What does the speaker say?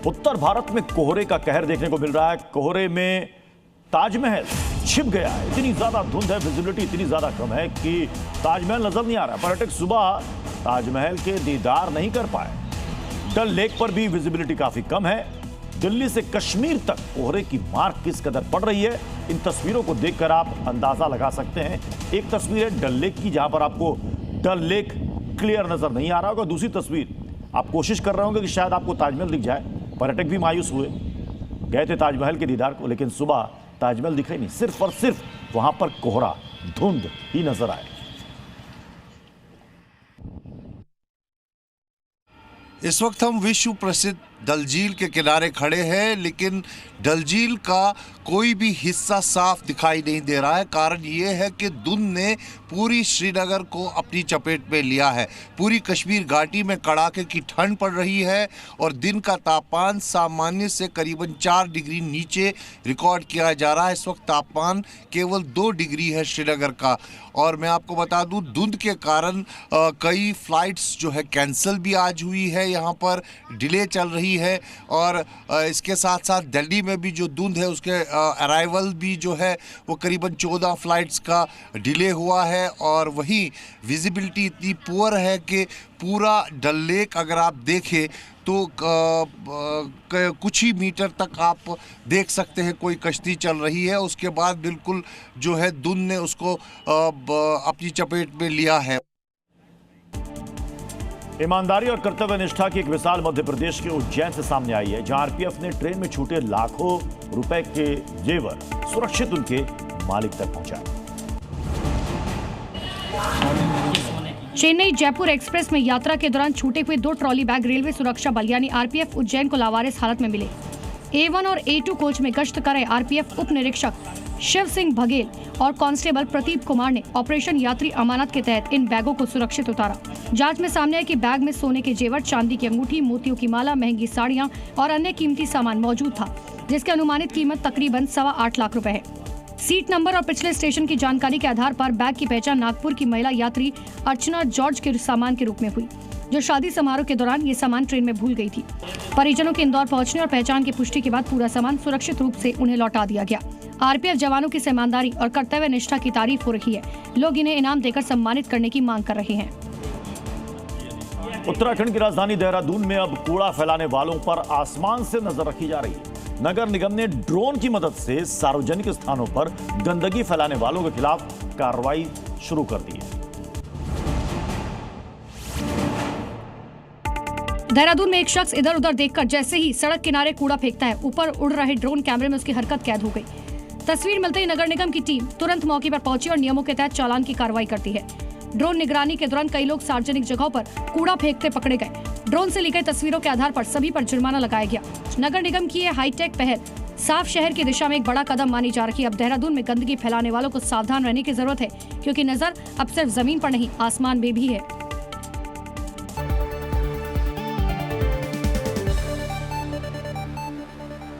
उत्तर भारत में कोहरे का कहर देखने को मिल रहा है। कोहरे में ताजमहल छिप गया है। इतनी ज्यादा धुंध है, विजिबिलिटी इतनी ज्यादा कम है कि ताजमहल नजर नहीं आ रहा। पर्यटक सुबह ताजमहल के दीदार नहीं कर पाए। डल लेक पर भी विजिबिलिटी काफी कम है। दिल्ली से कश्मीर तक कोहरे की मार किस कदर पड़ रही है, इन तस्वीरों को देखकर आप अंदाजा लगा सकते हैं। एक तस्वीर है डल लेक की, जहां पर आपको डल लेक क्लियर नजर नहीं आ रहा होगा। दूसरी तस्वीर आप कोशिश कर रहे होंगे कि शायद आपको ताजमहल दिख जाए। पर्यटक भी मायूस हुए, गए थे ताजमहल के दीदार को, लेकिन सुबह ताजमहल दिखा ही नहीं। सिर्फ और सिर्फ वहां पर कोहरा, धुंध ही नजर आए। इस वक्त हम विश्व प्रसिद्ध डल झील के किनारे खड़े हैं, लेकिन डल झील का कोई भी हिस्सा साफ दिखाई नहीं दे रहा है। कारण ये है कि धुंध ने पूरी श्रीनगर को अपनी चपेट में लिया है। पूरी कश्मीर घाटी में कड़ाके की ठंड पड़ रही है और दिन का तापमान सामान्य से करीबन 4 डिग्री नीचे रिकॉर्ड किया जा रहा है। इस वक्त तापमान केवल 2 डिग्री है श्रीनगर का। और मैं आपको बता दूं, धुंध के कारण कई फ्लाइट्स जो है कैंसिल भी आज हुई है, यहाँ पर डिले चल रही है। और इसके साथ साथ दिल्ली में भी जो धुंध है उसके अराइवल भी जो है वो करीबन 14 फ्लाइट्स का डिले हुआ है। और वहीं विजिबिलिटी इतनी पुअर है कि पूरा डल लेक अगर आप देखें तो कुछ ही मीटर तक आप देख सकते हैं कोई कश्ती चल रही है। उसके बाद बिल्कुल जो है धुंध ने उसको अपनी चपेट में लिया है। ईमानदारी और कर्तव्य निष्ठा की एक मिसाल मध्य प्रदेश के उज्जैन से सामने आई है, जहां आरपीएफ ने ट्रेन में छूटे लाखों रुपए के जेवर सुरक्षित उनके मालिक तक पहुंचाए। चेन्नई जयपुर एक्सप्रेस में यात्रा के दौरान छूटे हुए 2 ट्रॉली बैग रेलवे सुरक्षा बल यानी आरपीएफ उज्जैन को लावारिस हालत में मिले। A1 और A2 कोच में गश्त कर रहे आरपीएफ उप निरीक्षक शिव सिंह बघेल और कांस्टेबल प्रदीप कुमार ने ऑपरेशन यात्री अमानत के तहत इन बैगों को सुरक्षित उतारा। जांच में सामने आया कि बैग में सोने के जेवर, चांदी की अंगूठी, मोतियों की माला, महंगी साड़ियां और अन्य कीमती सामान मौजूद था, जिसकी अनुमानित कीमत तकरीबन 8.25 लाख रुपए है। सीट नंबर और पिछले स्टेशन की जानकारी के आधार पर बैग की पहचान नागपुर की महिला यात्री अर्चना जॉर्ज के सामान के रूप में हुई, जो शादी समारोह के दौरान ये सामान ट्रेन में भूल गई थी। परिजनों के इंदौर पहुंचने और पहचान की पुष्टि के बाद पूरा सामान सुरक्षित रूप से उन्हें लौटा दिया गया। आरपीएफ जवानों की ईमानदारी और कर्तव्य निष्ठा की तारीफ हो रही है। लोग इन्हें इनाम देकर सम्मानित करने की मांग कर रहे हैं। उत्तराखंड की राजधानी देहरादून में अब कूड़ा फैलाने वालों पर आसमान से नजर रखी जा रही है। नगर निगम ने ड्रोन की मदद से सार्वजनिक स्थानों पर गंदगी फैलाने वालों के खिलाफ कार्रवाई शुरू कर दी है। देहरादून में एक शख्स इधर उधर देखकर जैसे ही सड़क किनारे कूड़ा फेंकता है, ऊपर उड़ रहे ड्रोन कैमरे में उसकी हरकत कैद हो गई। तस्वीर मिलते ही नगर निगम की टीम तुरंत मौके पर पहुंची और नियमों के तहत चालान की कार्रवाई करती है। ड्रोन निगरानी के दौरान कई लोग सार्वजनिक जगहों पर कूड़ा फेंकते पकड़े गए। ड्रोन से ली गई तस्वीरों के आधार पर सभी पर जुर्माना लगाया गया। नगर निगम की ये हाईटेक पहल साफ शहर की दिशा में एक बड़ा कदम मानी जा रही है। अब देहरादून में गंदगी फैलाने वालों को सावधान रहने की जरूरत है, क्योंकि नजर अब सिर्फ जमीन पर नहीं, आसमान में भी है।